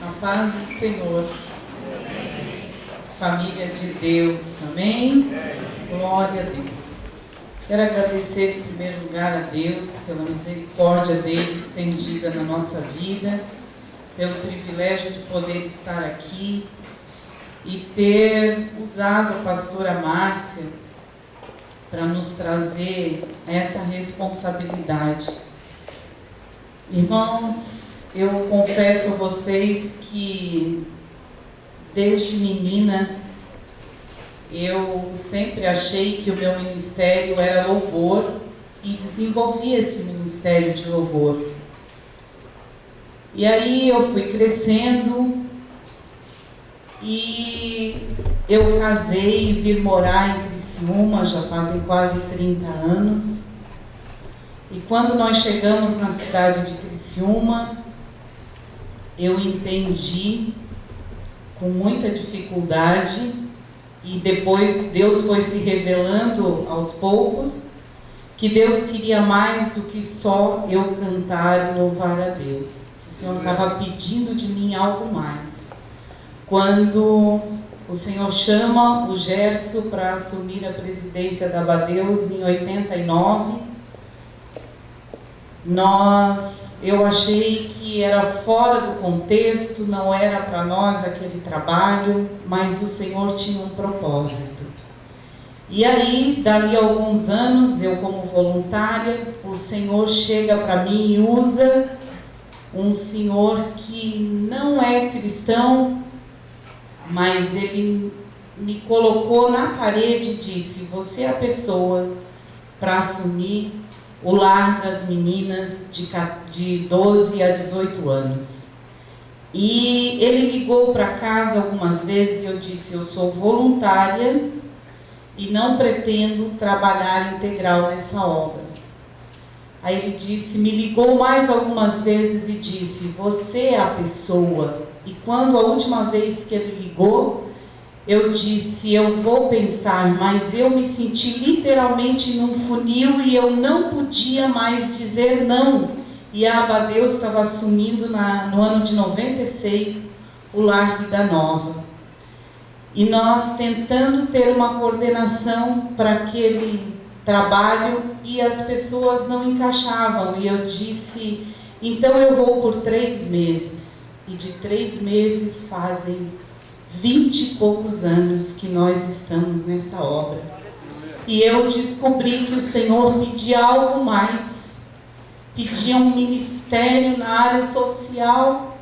A paz do Senhor. Família de Deus, amém? Glória a Deus. Quero agradecer em primeiro lugar a Deus pela misericórdia dele estendida na nossa vida, pelo privilégio de poder estar aqui e ter usado a pastora Márcia para nos trazer essa responsabilidade. Irmãos, eu confesso a vocês que desde menina eu sempre achei que o meu ministério era louvor e desenvolvi esse ministério de louvor. E aí eu fui crescendo e eu casei e vim morar em Criciúma, já fazem quase 30 anos. E quando nós chegamos na cidade de Criciúma, eu entendi com muita dificuldade, e depois Deus foi se revelando aos poucos, que Deus queria mais do que só eu cantar e louvar a Deus. O Senhor estava pedindo de mim algo mais. Quando o Senhor chama o Gerson para assumir a presidência da Abadeus em 89, eu achei que era fora do contexto, não era para nós aquele trabalho, mas o Senhor tinha um propósito. E aí, dali a alguns anos, eu como voluntária, o Senhor chega para mim e usa um senhor que não é cristão, mas ele me colocou na parede e disse: você é a pessoa para assumir o lar das meninas de 12 a 18 anos. E ele ligou para casa algumas vezes e eu disse: eu sou voluntária e não pretendo trabalhar integral nessa obra. Aí ele disse, me ligou mais algumas vezes e disse: você é a pessoa. E quando a última vez que ele ligou, eu disse: eu vou pensar, mas eu me senti literalmente num funil e eu não podia mais dizer não. E a Abadeus estava assumindo no ano de 96 o Lar Vida Nova. E nós tentando ter uma coordenação para aquele trabalho e as pessoas não encaixavam. E eu disse: então eu vou por 3 meses. E de 3 meses fazem 20 e poucos anos que nós estamos nessa obra. E eu descobri que o Senhor pedia algo mais. Pedia um ministério na área social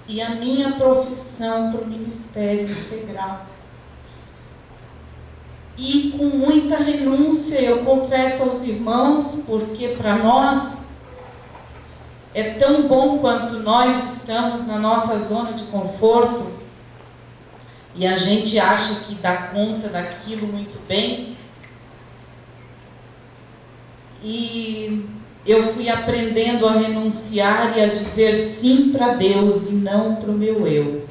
e a minha profissão para o ministério integral. E com muita renúncia, eu confesso aos irmãos, porque para nós é tão bom quanto nós estamos na nossa zona de conforto, e a gente acha que dá conta daquilo muito bem. E eu fui aprendendo a renunciar e a dizer sim para Deus e não para o meu eu.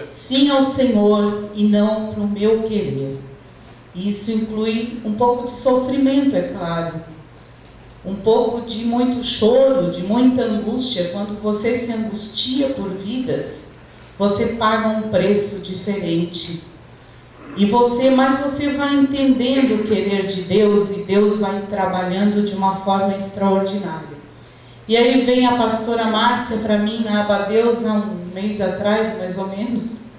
Sim ao Senhor e não para o meu querer. E isso inclui um pouco de sofrimento, é claro. Um pouco de muito choro, de muita angústia. Quando você se angustia por vidas, você paga um preço diferente. Mas você vai entendendo o querer de Deus e Deus vai trabalhando de uma forma extraordinária. E aí vem a pastora Márcia para mim na Abadeus há um mês atrás, mais ou menos,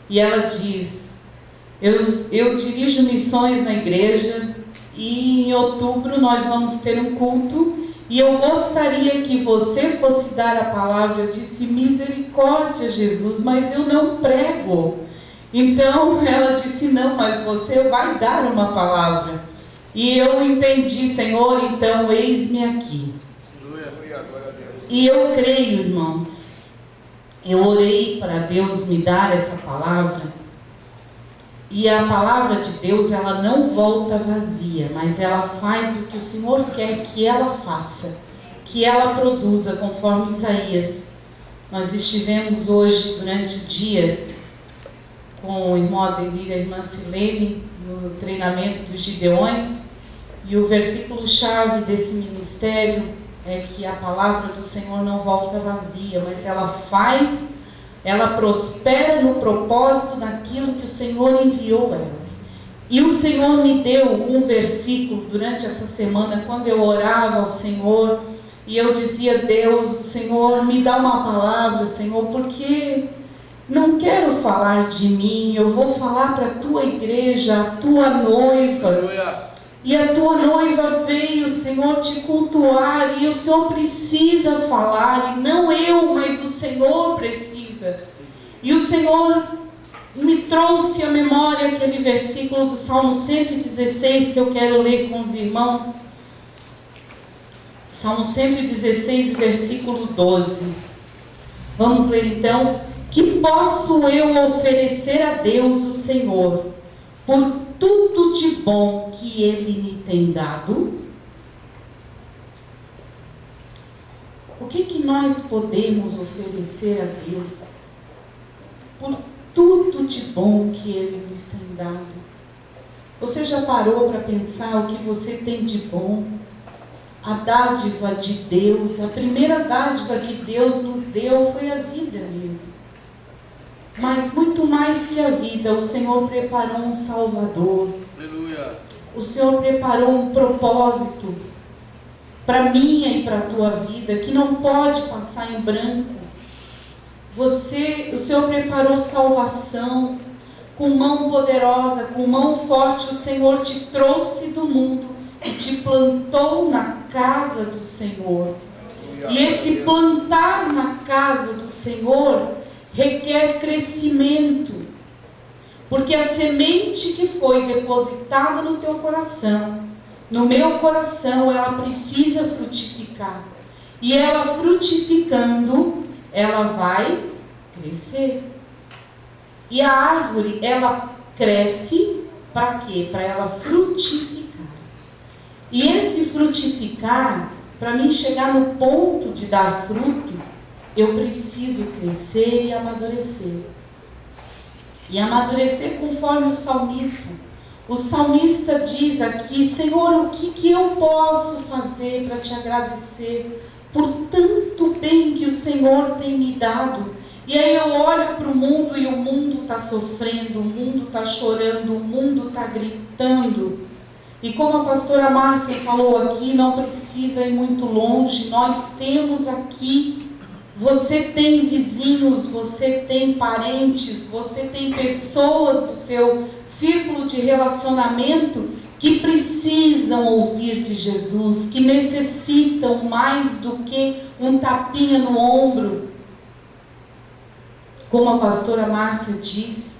e ela diz: eu dirijo missões na igreja e em outubro nós vamos ter um culto e eu gostaria que você fosse dar a palavra. Eu disse: misericórdia, Jesus, mas eu não prego. Então ela disse: não, mas você vai dar uma palavra. E eu entendi: Senhor, então eis-me aqui. E eu creio, irmãos, eu orei para Deus me dar essa palavra. E a palavra de Deus, ela não volta vazia, mas ela faz o que o Senhor quer que ela faça, que ela produza, conforme Isaías. Nós estivemos hoje, durante o dia, com o irmão Adelir e a irmã Silene, no treinamento dos Gideões, e o versículo-chave desse ministério é que a palavra do Senhor não volta vazia, mas ela faz ela prospera no propósito daquilo que o Senhor enviou ela. E o Senhor me deu um versículo durante essa semana, quando eu orava ao Senhor, e eu dizia: Deus, o Senhor me dá uma palavra, Senhor, porque não quero falar de mim, eu vou falar para a tua igreja, a tua noiva. Aleluia. E a tua noiva veio, Senhor, te cultuar, e o Senhor precisa falar, e não eu, mas o Senhor precisa. E o Senhor me trouxe à memória aquele versículo do Salmo 116, que eu quero ler com os irmãos. Salmo 116, versículo 12. Vamos ler então. Que posso eu oferecer a Deus, o Senhor, por tudo de bom que Ele me tem dado? O que nós podemos oferecer a Deus por tudo de bom que Ele nos tem dado? Você já parou para pensar o que você tem de bom? A dádiva de Deus, a primeira dádiva que Deus nos deu foi a vida mesmo. Mas muito mais que a vida, o Senhor preparou um Salvador. Aleluia. O Senhor preparou um propósito para minha e para a tua vida, que não pode passar em branco. O Senhor preparou salvação, com mão poderosa, com mão forte. O Senhor te trouxe do mundo e te plantou na casa do Senhor. E esse plantar na casa do Senhor requer crescimento, porque a semente que foi depositada no teu coração, no meu coração, ela precisa frutificar, e ela frutificando, ela vai crescer. E a árvore, ela cresce para quê? Para ela frutificar. E esse frutificar, para mim chegar no ponto de dar fruto, eu preciso crescer e amadurecer. E amadurecer conforme o salmista. O salmista diz aqui: Senhor, o que eu posso fazer para te agradecer por tanto bem que o Senhor tem me dado? E aí eu olho para o mundo e o mundo está sofrendo, o mundo está chorando, o mundo está gritando. E como a pastora Márcia falou aqui, não precisa ir muito longe, nós temos aqui. Você tem vizinhos, você tem parentes, você tem pessoas do seu círculo de relacionamento que precisam ouvir de Jesus, que necessitam mais do que um tapinha no ombro. Como a pastora Márcia disse,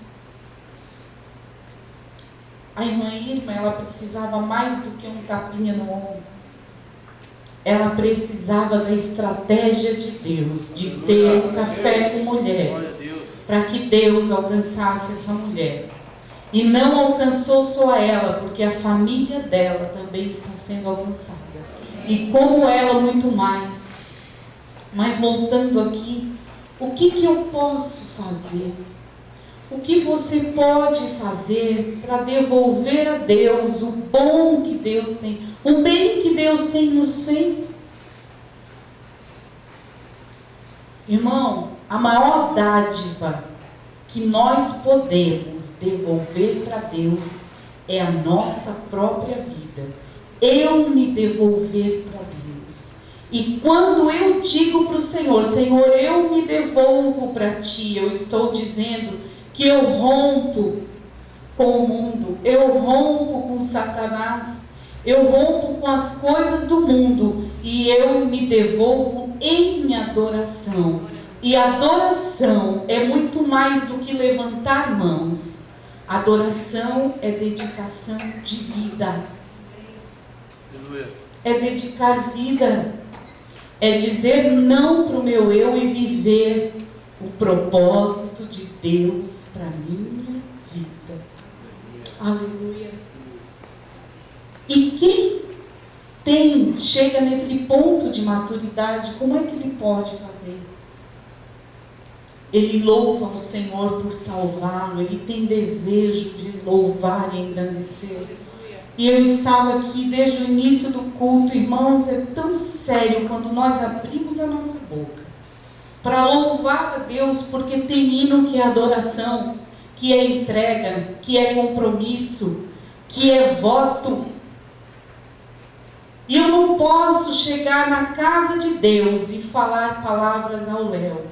a irmã Irma, ela precisava mais do que um tapinha no ombro. Ela precisava da estratégia de Deus, de ter um café com mulheres, para que Deus alcançasse essa mulher. E não alcançou só ela, porque a família dela também está sendo alcançada. E como ela, muito mais. Mas voltando aqui, o que eu posso fazer? O que você pode fazer para devolver a Deus o bom que Deus tem, o bem que Deus tem nos feito? Irmão, a maior dádiva que nós podemos devolver para Deus é a nossa própria vida. Eu me devolver para Deus. E quando eu digo para o Senhor: Senhor, eu me devolvo para Ti, eu estou dizendo que eu rompo com o mundo, eu rompo com Satanás, eu rompo com as coisas do mundo e eu me devolvo em adoração. E adoração é muito mais do que levantar mãos. Adoração é dedicação de vida. É dedicar vida. É dizer não para o meu eu e viver o propósito de Deus para a minha vida. Aleluia. E quem chega nesse ponto de maturidade, como é que ele pode fazer? Ele louva o Senhor por salvá-lo, ele tem desejo de louvar e engrandecer. E eu estava aqui desde o início do culto, irmãos, é tão sério quando nós abrimos a nossa boca para louvar a Deus, porque tem hino que é adoração, que é entrega, que é compromisso, que é voto. E eu não posso chegar na casa de Deus e falar palavras ao léu,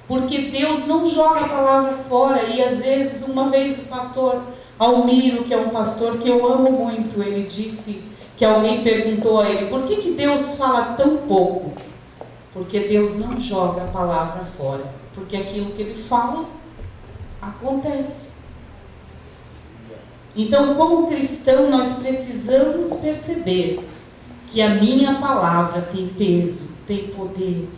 porque Deus não joga a palavra fora. E às vezes, uma vez o pastor Almiro, que é um pastor que eu amo muito, ele disse que alguém perguntou a ele: por que Deus fala tão pouco? Porque Deus não joga a palavra fora, porque aquilo que Ele fala, acontece. Então, como cristão, nós precisamos perceber que a minha palavra tem peso, tem poder.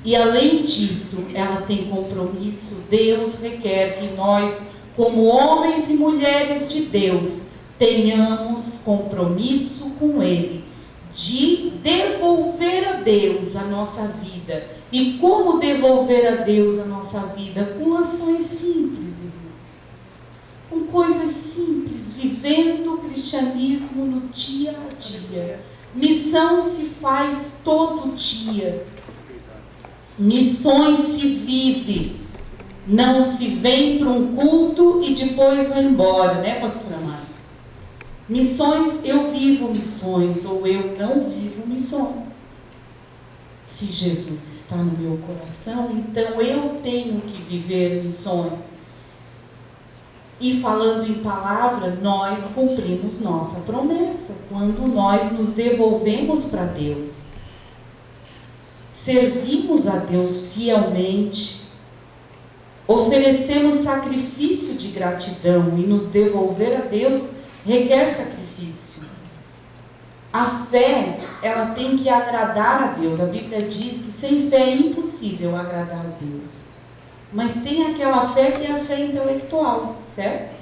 E além disso, ela tem compromisso. Deus requer que nós, como homens e mulheres de Deus, tenhamos compromisso com Ele, de devolver a Deus a nossa vida. E como devolver a Deus a nossa vida? Com ações simples, irmãos. Com coisas simples, vivendo o cristianismo no dia a dia. Missão se faz todo dia. Missões se vive. Não se vem para um culto e depois vai embora, né, pastora Márcia? Missões, eu vivo missões, ou eu não vivo missões. Se Jesus está no meu coração, então eu tenho que viver missões. E falando em palavra, nós cumprimos nossa promessa, quando nós nos devolvemos para Deus. Servimos a Deus fielmente, oferecemos sacrifício de gratidão, e nos devolver a Deus requer sacrifício. A fé, ela tem que agradar a Deus. A Bíblia diz que sem fé é impossível agradar a Deus. Mas tem aquela fé que é a fé intelectual, certo?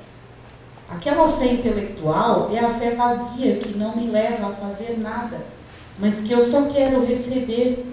Aquela fé intelectual é a fé vazia, que não me leva a fazer nada, mas que eu só quero receber.